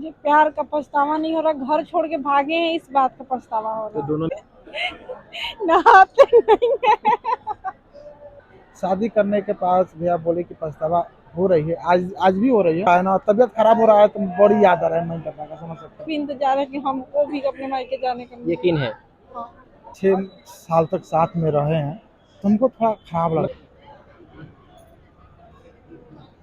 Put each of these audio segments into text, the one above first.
मुझे प्यार का पछतावा नहीं हो रहा, घर छोड़ के भागे हैं इस बात का पछतावा हो तो रहा दोनों है। नहाते नहीं है। शादी करने के पास भैया बोले कि पछतावा हो रही है, आज आज भी हो रही है ना। तबीयत खराब हो रहा है तो बड़ी याद आ रहा है, नहीं बता का समझ सकते भी इंतजार है कि हमको भी अपने मायके जाने का मिले। यकीन है। हाँ। 6 साल तक साथ में रहे हैं, तुमको थोड़ा खराब लगा।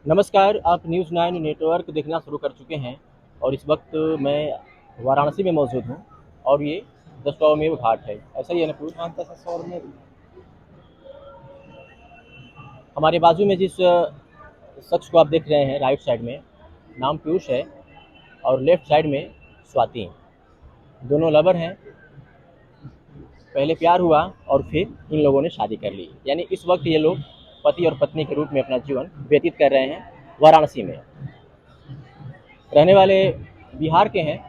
नमस्कार, आप न्यूज़ 9 नेटवर्क देखना शुरू कर चुके हैं और इस वक्त मैं वाराणसी में मौजूद हूँ और ये दशाश्वमेध घाट है। ऐसा ही है ना पूछ? में हमारे बाजू में जिस शख्स को आप देख रहे हैं राइट साइड में, नाम पीयूष है और लेफ्ट साइड में स्वाति। दोनों लवर हैं। पहले प्यार हुआ और फिर इन लोगों ने शादी कर ली। यानी इस वक्त ये लोग पति और पत्नी के रूप में अपना जीवन व्यतीत कर रहे हैं वाराणसी में। रहने वाले बिहार के हैं,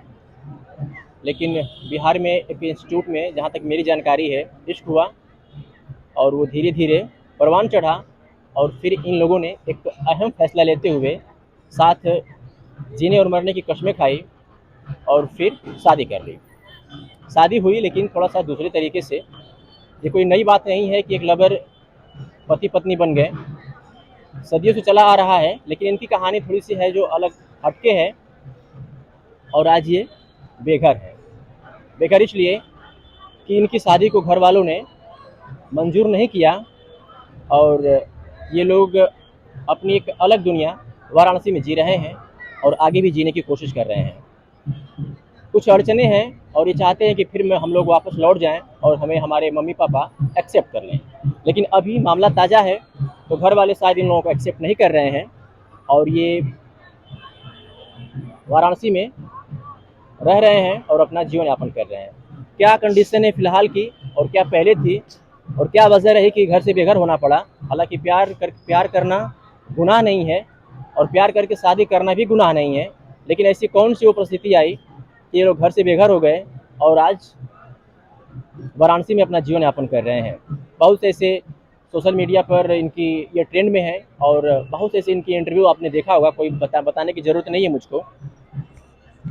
लेकिन बिहार में एक इंस्टीट्यूट में जहाँ तक मेरी जानकारी है इश्क हुआ और वो धीरे धीरे परवान चढ़ा और फिर इन लोगों ने एक अहम फैसला लेते हुए साथ जीने और मरने की कस्में खाई और फिर शादी कर ली। शादी हुई लेकिन थोड़ा सा दूसरे तरीके से। ये कोई नई बात नहीं है कि एक लवर पति पत्नी बन गए, सदियों से चला आ रहा है, लेकिन इनकी कहानी थोड़ी सी है जो अलग हटके है और आज ये बेघर है। बेघर इसलिए कि इनकी शादी को घर वालों ने मंजूर नहीं किया और ये लोग अपनी एक अलग दुनिया वाराणसी में जी रहे हैं और आगे भी जीने की कोशिश कर रहे हैं। कुछ अड़चने हैं और ये चाहते हैं कि फिर हम लोग वापस लौट जाएं और हमें हमारे मम्मी पापा एक्सेप्ट कर लें, लेकिन अभी मामला ताज़ा है तो घर वाले शायद इन लोगों को एक्सेप्ट नहीं कर रहे हैं और ये वाराणसी में रह रहे हैं और अपना जीवन यापन कर रहे हैं। क्या कंडीशन है फिलहाल की और क्या पहले थी और क्या वजह रही कि घर से बेघर होना पड़ा। हालांकि प्यार करना गुनाह नहीं है और प्यार करके शादी करना भी गुनाह नहीं है, लेकिन ऐसी कौन सी वो परिस्थिति आई कि ये लोग घर से बेघर हो गए और आज वाराणसी में अपना जीवन यापन कर रहे हैं। बहुत ऐसे सोशल मीडिया पर इनकी ये ट्रेंड में है और बहुत ऐसे इनकी इंटरव्यू आपने देखा होगा, कोई बताने की ज़रूरत नहीं है मुझको।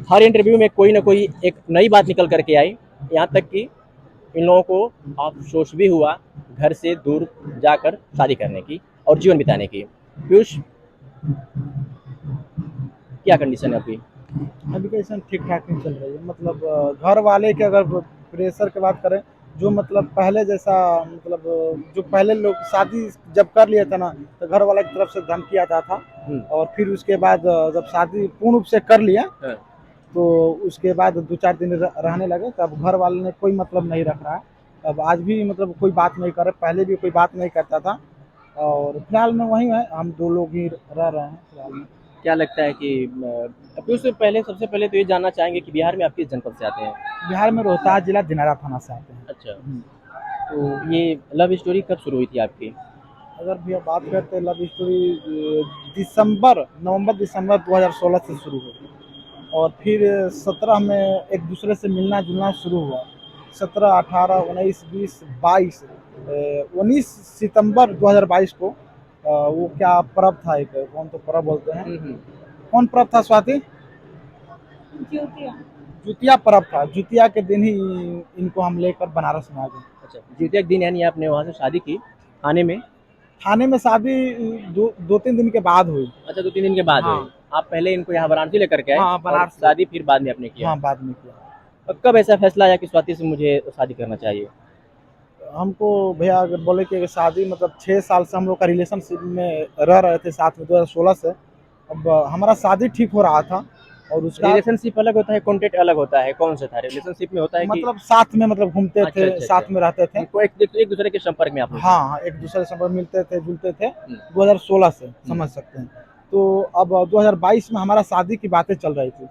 हर इंटरव्यू में कोई ना कोई एक नई बात निकल करके आई, यहाँ तक कि इन लोगों को अफसोस भी हुआ घर से दूर जाकर शादी करने की और जीवन बिताने की। पीयूष, क्या कंडीशन है अभी? एजुकेशन ठीक ठाक नहीं चल रही है। मतलब घर वाले के अगर प्रेशर की बात करें, जो मतलब पहले जैसा, मतलब जो पहले लोग शादी जब कर लिया था ना तो घर वाले की तरफ से धमकी आता था और फिर उसके बाद जब शादी पूर्ण रूप से कर लिया तो उसके बाद 2-4 दिन रहने लगे, तब घर वाले ने कोई मतलब नहीं रख रहा है। अब आज भी मतलब कोई बात नहीं कर रहे, पहले भी कोई बात नहीं करता था और फिलहाल में वही है, हम 2 लोग ही रह रहे हैं फिलहाल में। क्या लगता है कि पीयूष सबसे पहले तो ये जानना चाहेंगे कि बिहार में आप किस जनपद से आते हैं? बिहार में रोहतास जिला दिनारा थाना से आते हैं। अच्छा, तो ये लव स्टोरी कब शुरू हुई थी आपकी? अगर भैया बात करते हैं लव स्टोरी, नवंबर दिसंबर 2016 से शुरू हुई और फिर 17 में एक दूसरे से मिलना जुलना शुरू हुआ। 17, 18, 19, 20, 22, 19 सितंबर 2022 को वो क्या पर्व था, एक कौन तो पर्व बोलते हैं, कौन पर्व था स्वाति? जुतिया पर्व था। जुतिया के दिन ही इनको हम लेकर बनारस में आ गए। अच्छा, जुतिया के दिन यानी आपने वहाँ से शादी की थाने में शादी 2-3 दिन के बाद हुई। अच्छा, 2-3 दिन के बाद हाँ। हुई। आप पहले इनको यहाँ वाराणसी लेकर के आए? हाँ, बनारस और शादी फिर बाद में आपने किया? हाँ, बाद में किया। और कब ऐसा फैसला आया कि स्वाति से मुझे शादी करना चाहिए? हमको भैया अगर बोले कि शादी, मतलब 6 साल से हम लोग का रिलेशनशिप में रह रहे थे साथ में 2016 से। अब हमारा शादी ठीक हो रहा था और उसका रिलेशनशिप अलग होता है, कॉन्टेक्ट अलग होता है। कौन सा था? रिलेशनशिप में होता है कि मतलब साथ में मतलब घूमते अच्छा, थे, अच्छा, साथ अच्छा। में रहते थे। को एक दूसरे के संपर्क में आप लोग? हाँ, एक दूसरे से मिलते थे जुलते थे 2016 से, समझ सकते हैं। तो अब 2022 में हमारा शादी की बातें चल रही थी।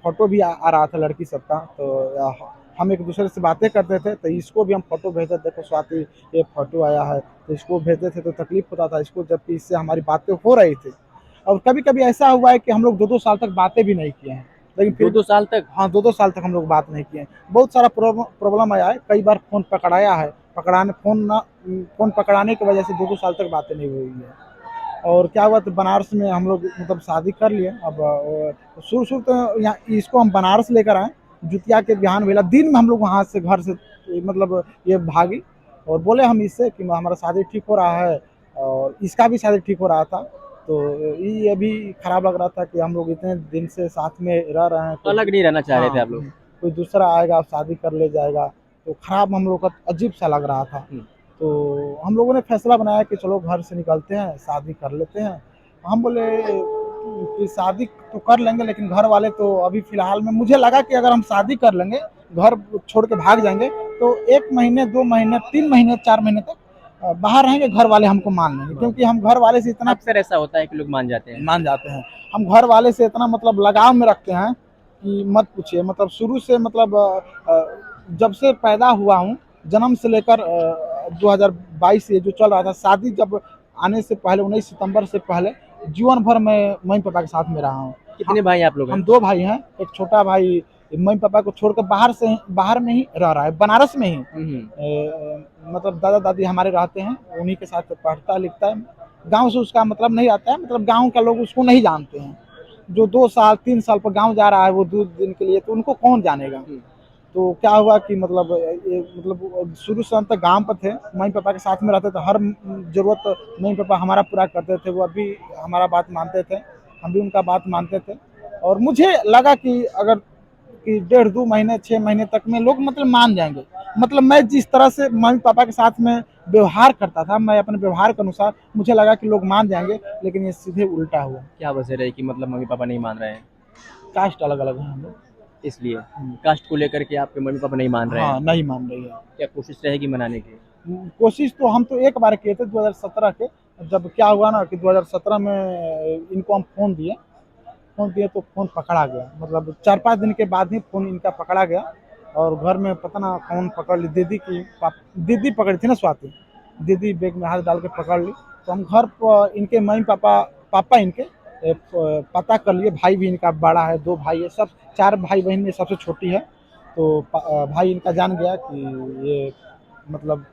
फोटो भी आ रहा था लड़की सबका, तो हम एक दूसरे से बातें करते थे तो इसको भी हम फोटो भेजते, देखो स्वाति ये फोटो आया है, तो इसको भेजते थे तो तकलीफ होता था इसको, जबकि इससे हमारी बातें हो रही थी। और कभी कभी ऐसा हुआ है कि हम लोग 2-2 साल तक बातें भी नहीं किए हैं, लेकिन फिर 2-2 साल तक? हाँ, 2-2 साल तक हम लोग बात नहीं किए हैं। बहुत सारा प्रॉब्लम आया है, कई बार फ़ोन पकड़ाया है, फोन पकड़ाने की वजह से 2-2 साल तक बातें नहीं हुई है। और क्या हुआ तो बनारस में हम लोग मतलब शादी कर लिए। अब शुरू शुरू तो यहाँ इसको हम बनारस लेकर आए, जुतिया के बिहान भेला दिन में हम लोग वहाँ से घर से मतलब ये भागी और बोले हम इससे कि हमारा शादी ठीक हो रहा है और इसका भी शादी ठीक हो रहा था। तो ये अभी खराब लग रहा था कि हम लोग इतने दिन से साथ में रह रहे हैं, अलग नहीं रहना चाह रहे थे हाँ, आप लोग। कोई दूसरा आएगा शादी कर ले जाएगा, तो खराब हम लोग का अजीब सा लग रहा था। तो हम लोगों ने फैसला बनाया कि चलो घर से निकलते हैं, शादी कर लेते हैं। हम बोले कि शादी तो कर लेंगे लेकिन घर वाले तो अभी फ़िलहाल में मुझे लगा कि अगर हम शादी कर लेंगे, घर छोड़ के भाग जाएँगे, तो 1 महीने, 2 महीने, 3 महीने, 4 महीने तक बाहर रहेंगे, घर वाले हमको मान लेंगे। क्योंकि हम घर वाले से इतना अक्सर ऐसा होता है कि लोग मान जाते हैं। मान जाते हैं। हम घर वाले से इतना मतलब लगाव में रखते हैं कि मत पूछिए। मतलब शुरू से मतलब जब से पैदा हुआ हूँ, जन्म से लेकर 2022 ये जो चल रहा था, शादी जब आने से पहले 19 सितंबर से पहले जीवन भर मैं मम्मी-पापा के साथ में रहा हूँ। कितने भाई आप लोग हैं? हम 2 भाई हैं, एक छोटा भाई मम्मी-पापा को छोड़कर बाहर में ही रह रहा है, बनारस में ही। मतलब दादा-दादी हमारे रहते हैं, उन्हीं के साथ पढ़ता लिखता है। गाँव से उसका मतलब नहीं आता है, मतलब गाँव के लोग उसको नहीं जानते हैं। जो 2 साल 3 साल पर गाँव जा रहा है वो 2 दिन के लिए, तो उनको कौन जानेगा। तो क्या हुआ कि मतलब ये मतलब शुरू से हम तक गाँव पर थे, मम्मी-पापा के साथ में रहते थे, हर ज़रूरत मम्मी-पापा हमारा पूरा करते थे, वो अभी हमारा बात मानते थे, हम भी उनका बात मानते थे। और मुझे लगा कि अगर कि 1.5-2 महीने, 6 महीने तक में लोग मतलब मान जाएँगे। मतलब मैं जिस तरह से मम्मी-पापा के साथ में व्यवहार करता था, मैं अपने व्यवहार के अनुसार मुझे लगा कि लोग मान जाएँगे, लेकिन ये सीधे उल्टा हुआ। क्या वजह रही कि मतलब मम्मी-पापा नहीं मान रहे हैं? कास्ट अलग-अलग है हम लोग। इसलिए कास्ट को लेकर के आपके मम्मी-पापा नहीं मान रहे हैं। हाँ, नहीं मान रही है। क्या कोशिश रहेगी मनाने की? कोशिश तो हम तो एक बार किए थे 2017 के, जब क्या हुआ ना कि 2017 में इनको हम फ़ोन दिए तो फ़ोन पकड़ा गया। मतलब 4-5 दिन के बाद ही फ़ोन इनका पकड़ा गया और घर में पता ना कौन पकड़ ली, दीदी पकड़ी थी ना स्वाति, दीदी बैग में हाथ डाल के पकड़ ली। तो हम घर पर इनके पापा इनके पता कर लिए, भाई भी इनका बड़ा है, 2 भाई है, सब 4 भाई-बहन में सबसे छोटी है। तो भाई इनका जान गया कि ये मतलब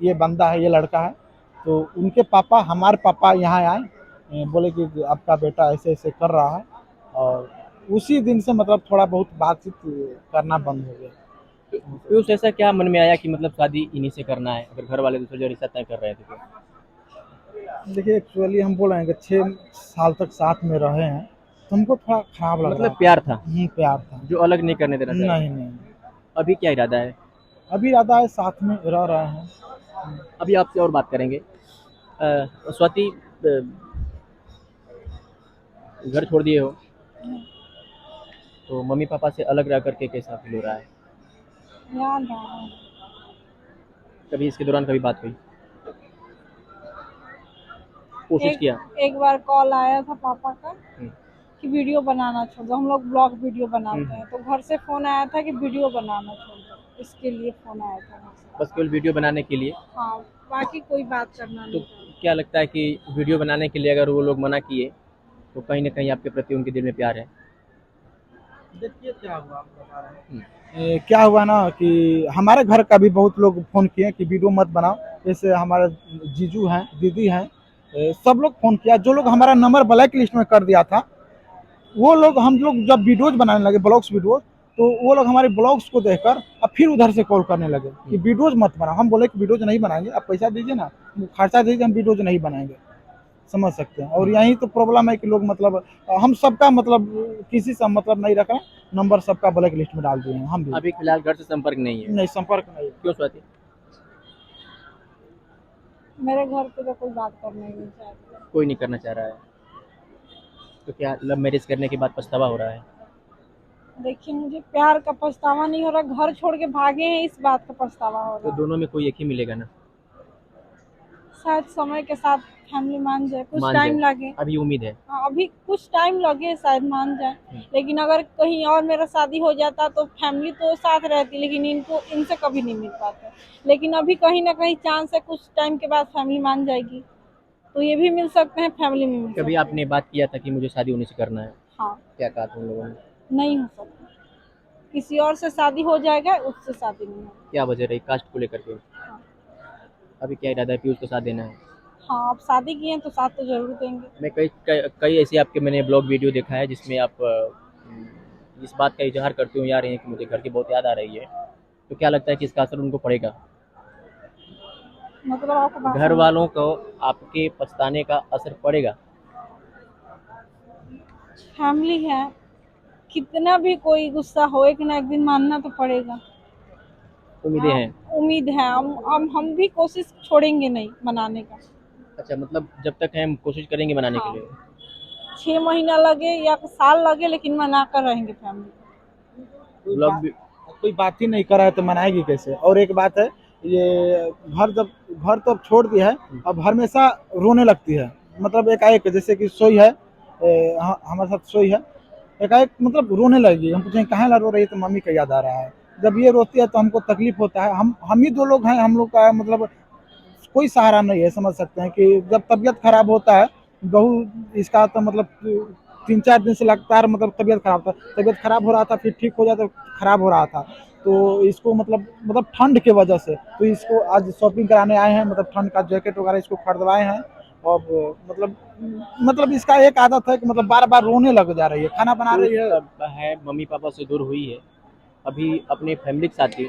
ये बंदा है, ये लड़का है। तो उनके पापा हमारे पापा यहाँ आए, बोले कि आपका बेटा ऐसे-ऐसे कर रहा है और उसी दिन से मतलब थोड़ा बहुत बातचीत करना बंद हो गया। पीयूष ऐसा क्या मन में आया कि मतलब शादी इन्हीं से करना है, अगर घर वाले दूसरे जो रिश्ता तय कर रहे थे तो? देखिए एक्चुअली हम बोल रहे हैं कि 6 साल तक साथ में रहे हैं, तो हमको थोड़ा खराब लग रहा मतलब प्यार था, प्यार था। जो अलग नहीं करने देना चाह रहे। नहीं। अभी क्या इरादा है? अभी इरादा है साथ में रह रहे हैं। अभी आपसे और बात करेंगे। स्वाति, घर छोड़ दिए हो, तो मम्मी-पापा से अलग रह करके कैसा फ़ील हो रहा है? याद आ रहा है। कभी इसके दौरान कभी बात हुई? कोशिश किया? एक बार कॉल आया था पापा का हुँ। कि वीडियो बनाना छोड़ दो, हम लोग ब्लॉग वीडियो बनाते हैं, तो घर से फ़ोन आया था कि वीडियो बनाना छोड़ दो, इसके लिए फ़ोन आया था घर से। बस केवल वीडियो बनाने के लिए? हाँ, बाकी कोई बात करना तो नहीं था। क्या लगता है कि वीडियो बनाने के लिए अगर वो लोग मना किए, तो कहीं न कहीं आपके प्रति उनके दिल में प्यार है? देखिए क्या हुआ, आप बता रहे हैं। क्या हुआ ना कि हमारे घर का भी बहुत लोग फ़ोन किए कि वीडियो मत बनाओ। जैसे हमारे जीजू हैं, दीदी हैं, सब लोग फ़ोन किया। जो लोग हमारा नंबर ब्लैक लिस्ट में कर दिया था, वो लोग हम लोग जब वीडियोज़ बनाने लगे ब्लॉग्स वीडियोज़, तो वो लोग हमारे ब्लॉग्स को देखकर अब फिर उधर से कॉल करने लगे कि वीडियोज़ मत बनाओ। हम बोले कि वीडियोज़ नहीं बनाएँगे, आप पैसा दीजिए ना, खर्चा दीजिए, हम वीडियोज़ नहीं बनाएँगे। समझ सकते हैं। और यही तो प्रॉब्लम है कि लोग मतलब हम सबका मतलब किसी से मतलब नहीं रख रहे हैं, नंबर सबका ब्लैक लिस्ट में डाल दिए हैं हम भी। अभी फिलहाल घर से संपर्क नहीं है? नहीं, संपर्क नहीं। क्यों स्वाति? मेरे घर पे तो कोई बात करने नहीं चाहते। कोई नहीं करना चाह रहा है। तो क्या लव मैरिज करने के बाद पछतावा हो रहा है? देखिए मुझे प्यार का पछतावा नहीं हो रहा, घर छोड़ के भागे हैं इस बात का पछतावा हो तो रहा है। दोनों में कोई एक ही मिलेगा ना? शायद समय के साथ फैमिली मान जाए, कुछ मान टाइम जाए। लगे। अभी उम्मीद है? हाँ, अभी कुछ टाइम लगे शायद मान जाए। लेकिन अगर कहीं और मेरा शादी हो जाता तो फैमिली तो साथ रहती, लेकिन इनसे कभी नहीं मिल पाता। लेकिन अभी कहीं ना कहीं चांस है कुछ टाइम के बाद फैमिली मान जाएगी, तो ये भी मिल सकते हैं, फैमिली में मिल कभी सकते आपने बात किया था कि मुझे शादी उन्हीं से करना है? हैं। हाँ, क्या कहा था उन लोगों ने? नहीं हो सकता, किसी और से शादी हो जाएगा, उससे शादी नहीं होगी। क्या वजह रही कास्ट को लेकर के? हाँ। अभी क्या इरादा है, पीयूष को साथ देना है? हाँ, अब शादी किए हैं तो साथ तो जरूर देंगे। मैं कई ऐसे आपके मैंने ब्लॉग वीडियो देखा है जिसमें आप इस बात का इजहार करते हुए आ रहे हैं कि मुझे घर की बहुत याद आ रही है, तो क्या लगता है कि इसका असर उनको पड़ेगा? मतलब आपको बात घर समझ वालों को आपके पछताने का असर पड़ेगा? फैमिली है, कितना भी कोई गुस्सा हो एक ना एक दिन मानना तो पड़ेगा। उम्मीदें हाँ, हैं। उम्मीद है, हम भी कोशिश छोड़ेंगे नहीं मनाने का। अच्छा, मतलब जब तक है हम कोशिश करेंगे मनाने के हाँ, लिए। 6 महीना लगे या साल लगे लेकिन मना कर रहेंगे फैमिली। कोई ब्लॉग बात भी कोई बात ही नहीं कर रहा है तो मनाएगी कैसे। और एक बात है, ये घर तो अब छोड़ दिया है, अब हमेशा रोने लगती है। मतलब एकाएक जैसे कि सोई है, हमारे साथ सोई है, एकाएक मतलब रोने लगी। हम पूछें कहाँ ला रो रही है, तो मम्मी का याद आ रहा है। जब ये रोती है तो हमको तकलीफ होता है। हम ही दो लोग हैं, हम लोग का मतलब कोई सहारा नहीं है। समझ सकते हैं कि जब तबीयत खराब होता है, बहू इसका तो मतलब 3-4 दिन से लगातार मतलब तबीयत खराब था, तबीयत खराब हो रहा था, फिर ठीक हो जाता, खराब हो रहा था। तो इसको मतलब ठंड की वजह से तो इसको आज शॉपिंग कराने आए हैं, मतलब ठंड का जैकेट वगैरह इसको खरीदवाए हैं। और मतलब इसका एक आदत है कि मतलब बार बार रोने लग जा रही है, खाना बना रही है। अब है मम्मी पापा से दूर हुई है, अभी अपने फैमिली के साथ थी,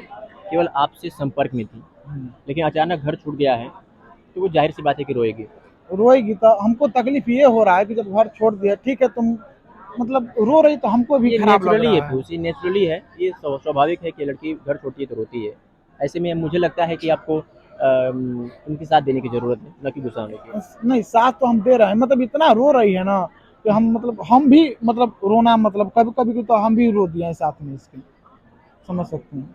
केवल आपसे संपर्क में थी, लेकिन अचानक घर छूट गया है, तो वो जाहिर सी बात है कि रोएगी। रोएगी तो हमको तकलीफ ये हो रहा है कि जब घर छोड़ दिया, ठीक है तुम मतलब रो रही तो हमको भी ये खराब लग नेचुरली है रहा है। पीयूष, ये नेचुरली है, ये स्वाभाविक है कि लड़की घर छोड़ती है तो रोती है। ऐसे में मुझे लगता है कि आपको उनके साथ देने की ज़रूरत है, न कि गुस्सा होने की। नहीं, साथ तो हम दे रहे हैं, मतलब इतना रो रही है ना कि हम भी मतलब रोना, मतलब कभी कभी तो हम भी रो दिए हैं साथ में इसके। समझ सकते हैं।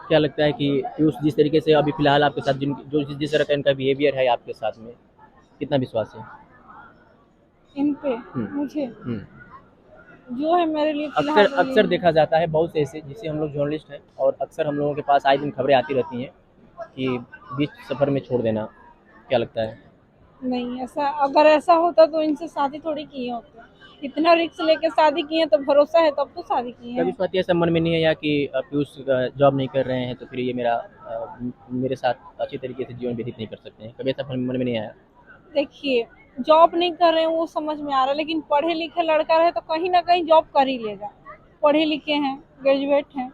क्या लगता है कि पीयूष जिस तरीके से अभी फ़िलहाल आपके साथ जिस तरह का इनका बिहेवियर है आपके साथ में, कितना विश्वास है? इन पे हुँ, मुझे हुँ। जो है मेरे लिए अक्सर फिलहाल तो अक्सर यही है। देखा जाता है बहुत से ऐसे, जैसे हम लोग जर्नलिस्ट हैं और अक्सर हम लोगों के पास आए दिन खबरें आती रहती हैं कि बीच सफ़र में छोड़ देना, क्या लगता है? नहीं, ऐसा अगर ऐसा होता तो इनसे शादी थोड़ी किए होते। इतना रिस्क लेके शादी किए हैं तो भरोसा है तब तो शादी किए कभी हैं। स्वाति ऐसा मन में नहीं आया कि पीयूष जॉब नहीं कर रहे हैं तो फिर ये मेरे साथ अच्छी तरीके से जीवन व्यतीत नहीं कर सकते हैं, कभी ऐसा मन में नहीं आया? देखिए, जॉब नहीं कर रहे हैं वो समझ में आ रहा है, लेकिन पढ़े लिखे लड़का रहे तो कहीं ना कहीं जॉब कर ही लेगा। पढ़े लिखे हैं, ग्रेजुएट हैं।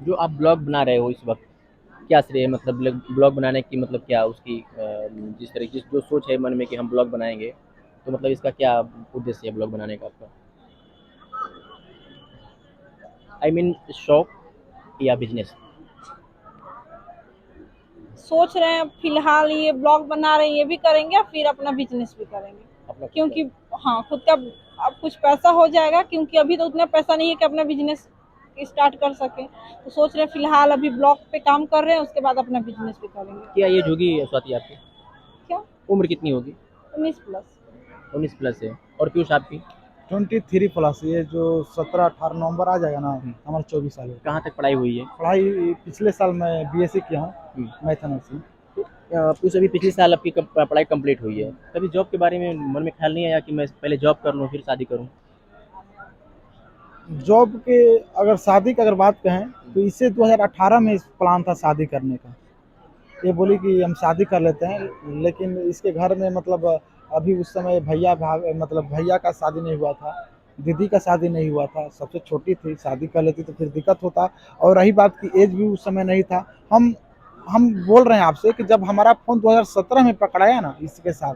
जो आप ब्लॉग बना रहे हो इस वक्त, क्या श्रेय है? मतलब ब्लॉग बनाने की मतलब क्या उसकी जिस तरह जिस जो सोच है मन में कि हम ब्लॉग बनाएंगे, तो मतलब इसका क्या उद्देश्य है ब्लॉग बनाने का आपका? आई मीन शौक या बिजनेस? सोच रहे हैं फिलहाल ये ब्लॉग बना रहे हैं, ये भी करेंगे और फिर अपना बिजनेस भी करेंगे। अपना क्योंकि हाँ, खुद का अब कुछ पैसा हो जाएगा, क्योंकि अभी तो उतना पैसा नहीं है कि अपना बिजनेस स्टार्ट कर सके। तो सोच रहे हैं फिलहाल अभी ब्लॉग पे काम कर रहे हैं, उसके बाद अपना बिजनेस भी करेंगे। क्या एज होगी स्वाति आपकी? क्या? उम्र कितनी होगी? 19+। 19 प्लस है। और पीयूष आपकी? 23+, ये जो 17-18 नवंबर आ जाएगा ना, हमारा 24 साल है। कहाँ तक पढ़ाई हुई है? पढ़ाई पिछले साल मैं बीएससी किया हूँ, हम्म। मैथमेटिक्स में। पीयूष अभी पिछले साल आपकी पढ़ाई कंप्लीट हुई है, कभी जॉब के बारे में मन में ख्याल नहीं आया कि मैं पहले जॉब कर लूँ फिर शादी करूँ? जॉब के अगर शादी की अगर बात कहें तो इससे 2018 में इस प्लान था शादी करने का। ये बोली कि हम शादी कर लेते हैं, लेकिन इसके घर में मतलब अभी उस समय मतलब भैया का शादी नहीं हुआ था, दीदी का शादी नहीं हुआ था, सबसे छोटी थी, शादी कर लेती तो फिर दिक्कत होता। और रही बात की एज भी उस समय नहीं था। हम बोल रहे हैं आपसे कि जब हमारा फ़ोन 2017 में पकड़ाया ना इसके साथ,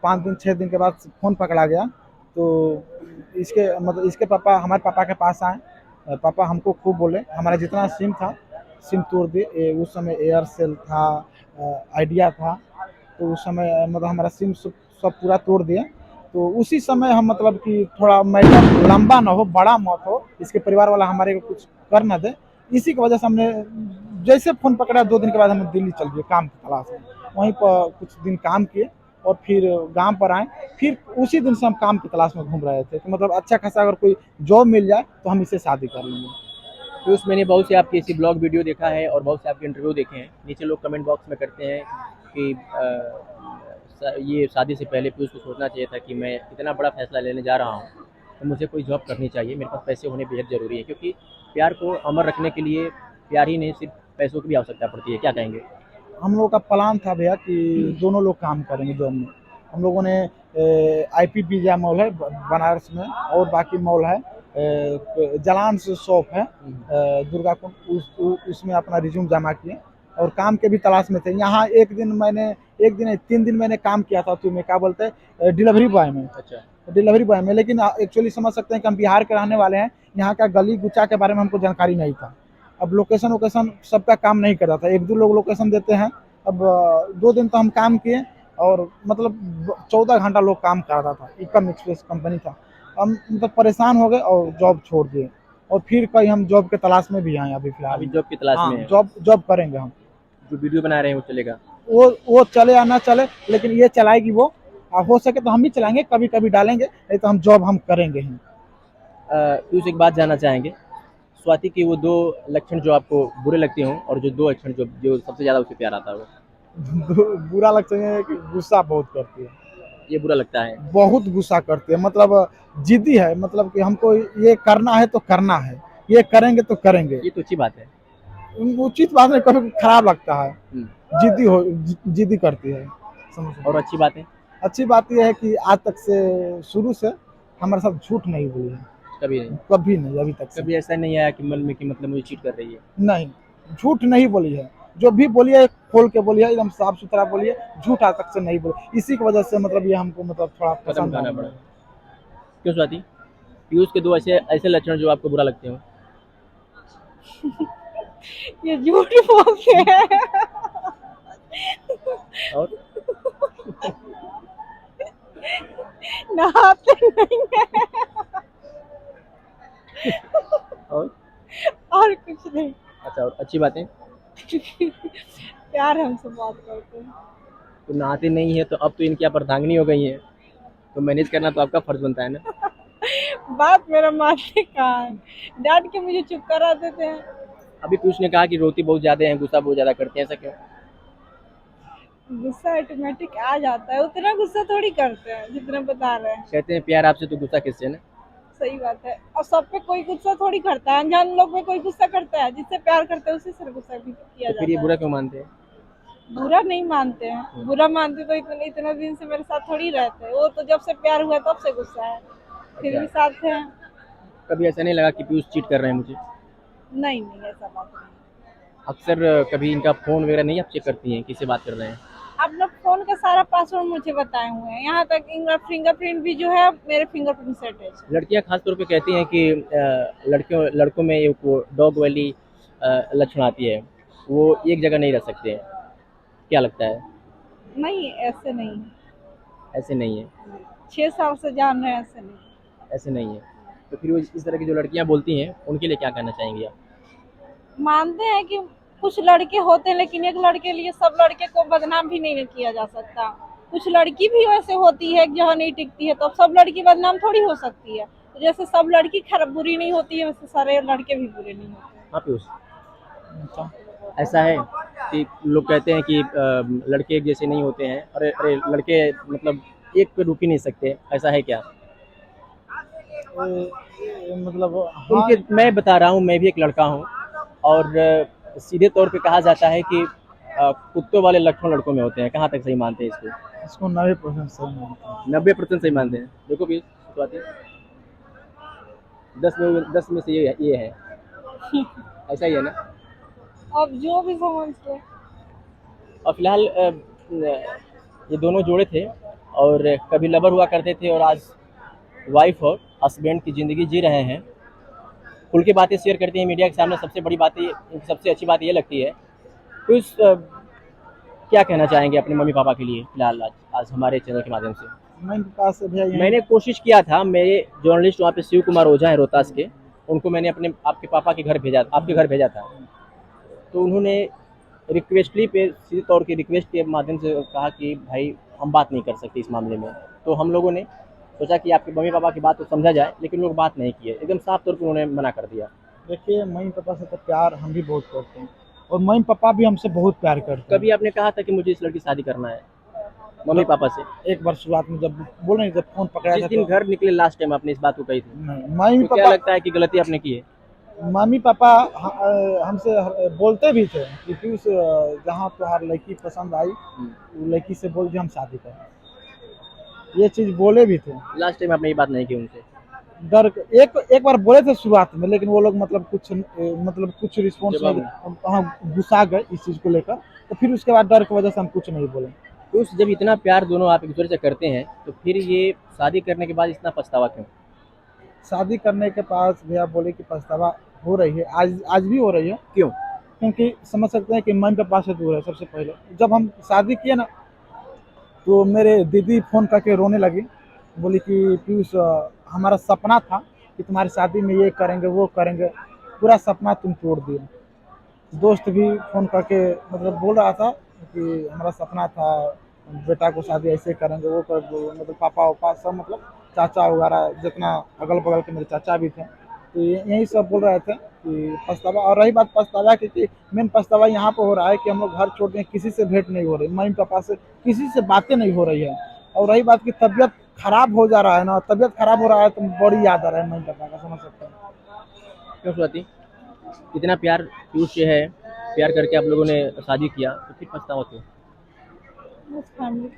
5 दिन 6 दिन के बाद फ़ोन पकड़ा गया, तो इसके पापा हमारे पापा के पास आए। पापा हमको खूब बोले, हमारा जितना सिम था सिम तोड़ दिए। उस समय एयरसेल था, आइडिया था, तो उस समय मतलब हमारा सिम सब पूरा तोड़ दिए। तो उसी समय हम मतलब कि थोड़ा मैटर लंबा ना हो, बड़ा मत हो, इसके परिवार वाला हमारे को कुछ कर ना दे, इसी की वजह से हमने जैसे फ़ोन पकड़ा 2 दिन के बाद हम दिल्ली चल दिए काम की तलाश में। वहीं पर कुछ दिन काम किए और फिर गाँव पर आए। फिर उसी दिन से हम काम की तलाश में घूम रहे थे कि मतलब अच्छा खासा अगर कोई जॉब मिल जाए तो हम इससे शादी कर लेंगे। पीयूष मैंने बहुत से आपके ऐसी ब्लॉग वीडियो देखा है और बहुत से आपके इंटरव्यू देखे हैं, नीचे लोग कमेंट बॉक्स में करते हैं कि ये शादी से पहले पीयूष को सोचना चाहिए था कि मैं इतना बड़ा फैसला लेने जा रहा हूँ तो मुझे कोई जॉब करनी चाहिए, मेरे पास पैसे होने बेहद ज़रूरी है, क्योंकि प्यार को अमर रखने के लिए प्यार ही नहीं सिर्फ पैसों की भी आवश्यकता पड़ती है। क्या कहेंगे? हम लोगों का प्लान था भैया कि दोनों लोग काम करेंगे जॉब में। हम लोगों ने आईपी पिज्जा मॉल है बनारस में, और बाकी मॉल है जलान शॉप है दुर्गा कुंड, उसमें अपना रिज्यूम जमा किए और काम के भी तलाश में थे। यहाँ एक दिन 3 दिन मैंने काम किया था, तुम्हें क्या बोलते हैं, डिलीवरी बॉय में। अच्छा, डिलीवरी बॉय में, लेकिन एक्चुअली समझ सकते हैं कि हम बिहार के रहने वाले हैं, यहाँ का गली गुच्चा के बारे में हमको जानकारी नहीं था। अब लोकेशन सबका काम नहीं कर रहा था, 1-2 लोग लोकेशन देते हैं। अब 2 दिन तो हम काम किए और मतलब 14 घंटा लोग काम कर रहा था, इकम एक्सप्रेस कंपनी था। हम मतलब परेशान हो गए और जॉब छोड़ दिए, और फिर कहीं हम जॉब के तलाश में भी आए अभी फिलहाल। अभी जॉब की तलाश हाँ, में है। जॉब करेंगे हम। जो वीडियो बना रहे हैं वो चलेगा? वो चले या ना चले, लेकिन ये चलाएगी वो। हो सके तो हम भी चलाएंगे, कभी कभी डालेंगे, नहीं तो हम जॉब हम करेंगे ही। पीयूष, एक बात जानना चाहेंगे, स्वाति की वो 2 लक्षण जो आपको बुरे लगते हों, और जो 2 लक्षण जो सबसे ज़्यादा उसे प्यार आता है वो? बुरा लगता है कि गुस्सा बहुत करती है, ये बुरा लगता है। बहुत गुस्सा करती है, मतलब जिद्दी है, मतलब कि हमको ये करना है तो करना है, ये करेंगे तो करेंगे। ये तो अच्छी बात है। उचित बात नहीं, कभी खराब लगता है। हम्म। जिद्दी करती है। और अच्छी बात है? अच्छी बात यह है कि आज तक से, शुरू से हमारे साथ झूठ नहीं बोली है, कभी नहीं? कभी नहीं, अभी तक से कभी ऐसा नहीं आया कि मन में कि मतलब मुझे चीट कर रही है? नहीं, झूठ नहीं बोली है। जो भी बोली है खोल के बोली है, एकदम साफ सुथरा बोली है, झूठ आज तक से नहीं बोली। इसी की वजह से मतलब ये हमको मतलब थोड़ा कदम पसंद उठाना आया। पड़ा। क्यों स्वाति, पीयूष के 2 ऐसे लक्षण जो आपको बुरा लगते हो? ये झूठ बोलते हैं। और नहाते नहीं है और और कुछ नहीं। अच्छा, और अच्छी बातें? प्यार हमसे बात करते हैं। तो नहाते नहीं है तो अब तो इनकी अर्धांगिनी हो गई है, तो मैनेज करना तो आपका फर्ज बनता है ना। बात मेरा मानने का है, डांट के मुझे चुप करा देते हैं। अभी पीयूष ने कहा कि रोती बहुत ज़्यादा है, गुस्सा बहुत ज़्यादा करते हैं, ऐसा क्यों? गुस्सा ऑटोमेटिक आ जाता है, उतना गुस्सा थोड़ी करते हैं जितना बता रहे हैं। कहते हैं प्यार आपसे तो गुस्सा किससे ना। सही बात है, और सब पे कोई गुस्सा थोड़ी करता है, अनजान लोग पे कोई गुस्सा करता है, जिससे प्यार करते हैं उसी से गुस्सा भी किया तो फिर ये जाता बुरा है। क्यों मानते हैं? बुरा नहीं मानते हैं, बुरा मानते तो इतना दिन से मेरे साथ थोड़ी रहते हैं। वो तो जब से प्यार हुआ तब से गुस्सा है, फिर भी साथ हैं। कभी ऐसा नहीं लगा कि पीयूष चीट कर रहे हैं मुझे? नहीं ऐसा बात नहीं। अक्सर कभी इनका फ़ोन वगैरह नहीं आप चेक करती हैं, किससे बात कर रहे हैं? अपना फोन का सारा पासवर्ड मुझे बताए हुए हैं, यहाँ तक इनका फिंगरप्रिंट भी जो है मेरे फिंगरप्रिंट से अटैच है। लड़कियां खास तौर पे कहती हैं कि लड़कों में एक वो डॉग वाली लक्षण आती है, वो एक जगह नहीं रह सकते हैं। क्या लगता है? नहीं, ऐसे नहीं ऐसे नहीं है? है। 6 साल से जान रहे हैं, ऐसे नहीं। ऐसे नहीं है? तो फिर वो इस तरह की जो लड़कियां बोलती हैं उनके लिए क्या कहना चाहेंगे आप? मानते हैं कि कुछ लड़के होते हैं, लेकिन एक लड़के लिए सब लड़के को बदनाम भी नहीं किया जा सकता। कुछ लड़की भी वैसे होती है जहाँ नहीं टिकती है, तो सब लड़की बदनाम थोड़ी हो सकती है। तो जैसे सब लड़की खराब बुरी नहीं होती है, वैसे सारे लड़के भी बुरे नहीं होते। हाँ पीयूष, ऐसा है कि लोग कहते हैं कि लड़के एक जैसे नहीं होते हैं, अरे लड़के मतलब एक पे रुक ही नहीं सकते, ऐसा है क्या? मतलब हाँ, उनके मैं बता रहा हूँ, मैं भी एक लड़का हूँ, और सीधे तौर पे कहा जाता है कि कुत्तों वाले लक्षण लड़कों में होते हैं। कहाँ तक सही मानते हैं इसको? इसको 90% सही मानते हैं। 90% सही मानते हैं। देखो भी बात है, 10 में से ये है। ऐसा ही है ना? अब जो भी समझ लो। और फिलहाल ये दोनों जोड़े थे और कभी लवर हुआ करते थे, और आज वाइफ और हस्बैंड की ज़िंदगी जी रहे हैं। खुल के बातें शेयर करते हैं मीडिया के सामने। सबसे बड़ी बात ये, सबसे अच्छी बात ये लगती है। तो इस क्या कहना चाहेंगे अपने मम्मी पापा के लिए फिलहाल आज हमारे चैनल के माध्यम से? मैं इनके पास से भैया मैंने कोशिश किया था, मेरे जर्नलिस्ट वहाँ पे शिव कुमार ओझा हैं रोहतास के, उनको मैंने आपके पापा के घर भेजा, आपके घर भेजा था। तो उन्होंने रिक्वेस्टली पे सीधे तौर के रिक्वेस्ट के माध्यम से कहा कि भाई हम बात नहीं कर सकते इस मामले में। तो हम लोगों ने सोचा कि आपके मम्मी पापा की बात तो समझा जाए, लेकिन लोग बात नहीं किए, एकदम साफ तौर पर उन्होंने मना कर दिया। देखिए, मम्मी पापा से तो प्यार हम भी बहुत करते हैं, और मम्मी पापा भी हमसे बहुत प्यार करते हैं। कभी आपने कहा था कि मुझे इस लड़की से शादी करना है मम्मी पापा से? एक बार शुरुआत में जब बोल रहे, जब फोन पकड़ा जिस था दिन तो घर निकले लास्ट टाइम आपने इस बात को कही थी, नहीं, मम्मी तो क्या पापा लगता है कि गलती आपने की है? मम्मी पापा हमसे बोलते भी थे कि पीयूष जहाँ तुम्हार लड़की पसंद आई वो लड़की से बोल दी हम शादी करें, ये चीज़ बोले भी थे। लास्ट टाइम आपने ये बात नहीं की उनसे? डर एक बार बोले थे शुरुआत में, लेकिन वो लोग मतलब कुछ रिस्पॉन्स जवाब नहीं, हाँ गुस्सा गए इस चीज़ को लेकर, तो फिर उसके बाद डर की वजह से हम कुछ नहीं बोले। तो उस जब इतना प्यार दोनों आप एक दूसरे से करते हैं तो फिर ये शादी करने के बाद इतना पछतावा क्यों? शादी करने के पास भैया बोले कि पछतावा हो रही है, आज भी हो रही है। क्यों? क्योंकि समझ सकते हैं कि मम्मी पापा से दूर है। सबसे पहले जब हम शादी किए ना, तो मेरे दीदी फ़ोन करके रोने लगी, बोली कि पीयूष हमारा सपना था कि तुम्हारी शादी में ये करेंगे वो करेंगे, पूरा सपना तुम तोड़ दिए। दोस्त भी फ़ोन करके मतलब बोल रहा था कि हमारा सपना था बेटा को शादी ऐसे करेंगे वो कर, मतलब पापा वापा सब, मतलब चाचा वगैरह जितना अगल बगल के मेरे चाचा भी थे, तो यही सब बोल रहे थे कि पछतावा। और रही बात पछतावा की, कि मेन पछतावा यहाँ पर हो रहा है कि हम लोग घर छोड़ के किसी से भेंट नहीं हो रही, मम्मी पापा से किसी से बातें नहीं हो रही है। और रही बात की तबीयत खराब हो जा रहा है ना, तबीयत खराब हो रहा है तो बड़ी याद आ रहा है मम्मी पापा का, समझ सकते हैं। क्यों स्वाति, इतना प्यार पीयूष से है, प्यार करके आप लोगों ने शादी किया, तो फिर पछतावा क्यों? बस फैमिली,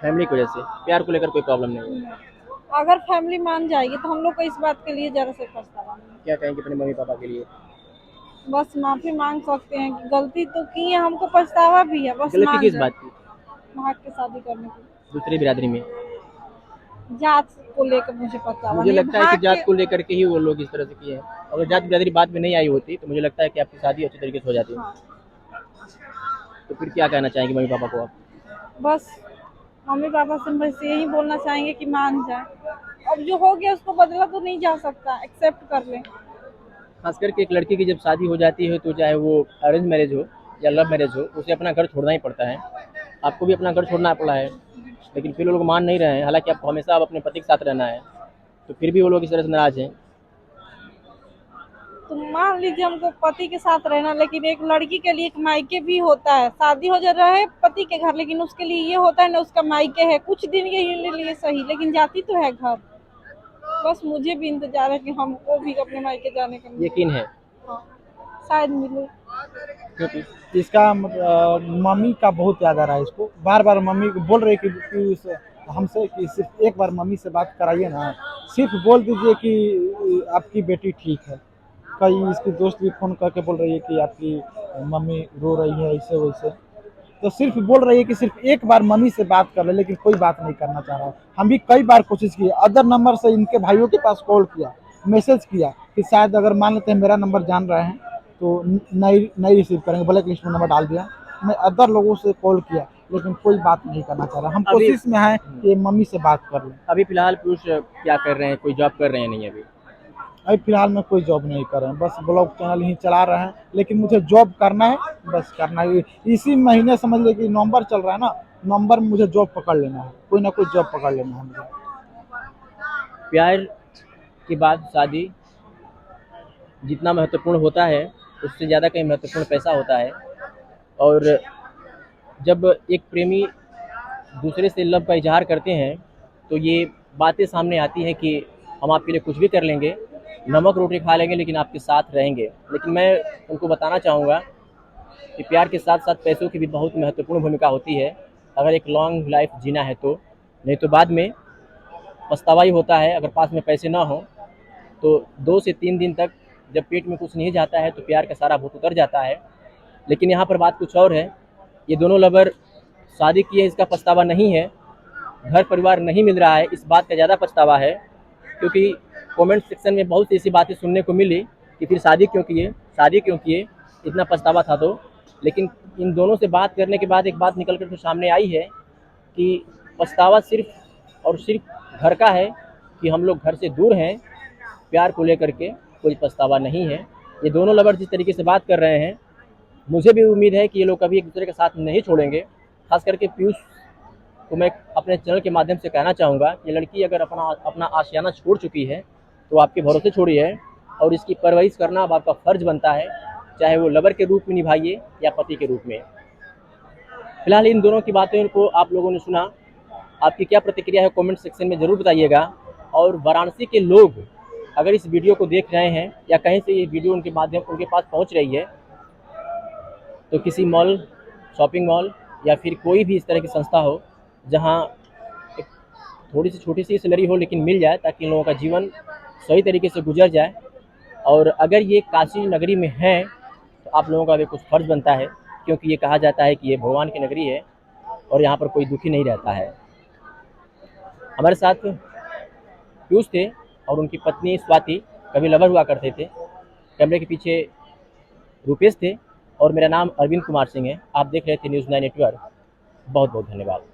फैमिली की वजह से? प्यार को लेकर कोई प्रॉब्लम नहीं है? अगर फैमिली मान जाएगी तो हम लोग को इस बात के लिए जरा से पछतावा नहीं। क्या कहेंगे अपने मम्मी पापा के लिए? बस माफी मांग सकते हैं कि गलती तो की है, हमको पछतावा भी है, बस गलती मान किस जाए। बात की? भाग के शादी करने की, दूसरी बिरादरी में? जात को लेकर मुझे पछतावा मुझे नहीं, लगता है कि भाग जात के। को लेकर के ही वो लोग इस तरह से किए हैं। अगर जात बिरादरी बाद में नहीं आई होती तो मुझे लगता है कि आपकी शादी अच्छी तरीके से हो जाती। हाँ, तो फिर क्या कहना चाहेंगे मम्मी पापा को आप? बस मम्मी पापा से बस यही बोलना चाहेंगे कि मान जाए। अब जो हो गया उसको बदला तो नहीं जा सकता, एक्सेप्ट कर ले। खास करके एक लड़की की जब शादी हो जाती है तो चाहे वो अरेंज मैरिज हो या लव मैरिज हो, उसे अपना घर छोड़ना ही पड़ता है। आपको भी अपना घर छोड़ना पड़ा है, लेकिन फिर वो लोग मान नहीं रहे हैं। हालांकि आपको हमेशा अब अपने पति के साथ रहना है, तो फिर भी वो लोग इस तरह से नाराज हैं। तो मान लीजिए हमको पति के साथ रहना, लेकिन एक लड़की के लिए एक मायके भी होता है। शादी हो जा रहा है पति के घर, लेकिन उसके लिए ये होता है ना उसका मायके है, कुछ दिन के लिए सही, लेकिन जाती तो है घर। बस मुझे भी इंतजार है कि हमको भी अपने मायके जाने का मिले। यकीन है? हाँ, शायद मिले। क्योंकि इसका मम्मी का बहुत याद आ रहा है इसको, बार बार मम्मी को बोल रही कि हमसे कि सिर्फ एक बार मम्मी से बात कराइए ना, सिर्फ बोल दीजिए कि आपकी बेटी ठीक है। कई इसकी दोस्त भी फ़ोन करके बोल रही है कि आपकी मम्मी रो रही है ऐसे वैसे, तो सिर्फ बोल रही है कि सिर्फ एक बार मम्मी से बात कर ले, लेकिन कोई बात नहीं करना चाह रहा है। हम भी कई बार कोशिश की, अदर नंबर से इनके भाइयों के पास कॉल किया, मैसेज किया कि शायद अगर मान लेते हैं मेरा नंबर जान रहे हैं तो नहीं रिसीव करेंगे, ब्लैक लिस्ट में नंबर डाल दिया। मैं अदर लोगों से कॉल किया, लेकिन कोई बात नहीं करना चाह रहा। हम अभी कोशिश में हैं कि मम्मी से बात कर लें। अभी फिलहाल पीयूष क्या कर रहे हैं? कोई जॉब कर रहे हैं? नहीं अभी? अभी फिलहाल में कोई जॉब नहीं कर रहे हैं, बस ब्लॉग चैनल ही चला रहे हैं। लेकिन मुझे जॉब करना है, बस करना है। इसी महीने समझ लीजिए कि नवंबर चल रहा है ना, नवंबर में मुझे जॉब पकड़ लेना है, कोई ना कोई जॉब पकड़ लेना है मुझे। प्यार के बाद शादी जितना महत्वपूर्ण होता है उससे ज़्यादा कहीं महत्वपूर्ण पैसा होता है। और जब एक प्रेमी दूसरे से लव का इजहार करते हैं तो ये बातें सामने आती हैं कि हम आपके लिए कुछ भी कर लेंगे, नमक रोटी खा लेंगे, लेकिन आपके साथ रहेंगे। लेकिन मैं उनको बताना चाहूँगा कि प्यार के साथ साथ पैसों की भी बहुत महत्वपूर्ण भूमिका होती है, अगर एक लॉन्ग लाइफ जीना है तो। नहीं तो बाद में पछतावा ही होता है। अगर पास में पैसे ना हो तो 2 से 3 दिन तक जब पेट में कुछ नहीं जाता है तो प्यार का सारा भूत उतर जाता है। लेकिन यहाँ पर बात कुछ और है। ये दोनों लवर शादी किए, इसका पछतावा नहीं है, घर परिवार नहीं मिल रहा है, इस बात का ज़्यादा पछतावा है। क्योंकि कमेंट सेक्शन में बहुत सी ऐसी बातें सुनने को मिली कि फिर शादी क्यों किए, इतना पछतावा था तो। लेकिन इन दोनों से बात करने के बाद एक बात निकल कर तो सामने आई है कि पछतावा सिर्फ और सिर्फ घर का है कि हम लोग घर से दूर हैं। प्यार को लेकर के कोई पछतावा नहीं है। ये दोनों लवर जिस तरीके से बात कर रहे हैं, मुझे भी उम्मीद है कि ये लोग कभी एक दूसरे के साथ नहीं छोड़ेंगे। खास करके पीयूष को मैं अपने चैनल के माध्यम से कहना चाहूँगा कि लड़की अगर अपना आशियाना छोड़ चुकी है तो आपके भरोसे छोड़ी है, और इसकी परवरिश करना अब आपका फ़र्ज बनता है, चाहे वो लवर के रूप में निभाइए या पति के रूप में। फिलहाल इन दोनों की बातों को आप लोगों ने सुना, आपकी क्या प्रतिक्रिया है कमेंट सेक्शन में ज़रूर बताइएगा। और वाराणसी के लोग अगर इस वीडियो को देख रहे हैं या कहीं से ये वीडियो उनके पास पहुंच रही है, तो किसी मॉल, शॉपिंग मॉल या फिर कोई भी इस तरह की संस्था हो जहां एक थोड़ी सी छोटी सी सैलरी हो लेकिन मिल जाए, ताकि इन लोगों का जीवन सही तरीके से गुजर जाए। और अगर ये काशी नगरी में हैं तो आप लोगों का भी कुछ फ़र्ज़ बनता है, क्योंकि ये कहा जाता है कि ये भगवान की नगरी है और यहाँ पर कोई दुखी नहीं रहता है। हमारे साथ पीयूष थे और उनकी पत्नी स्वाति, कभी लवर हुआ करते थे। कैमरे के पीछे रुपेश थे और मेरा नाम अरविंद कुमार सिंह है। आप देख रहे थे न्यूज़ 9 नेटवर्क। बहुत बहुत धन्यवाद।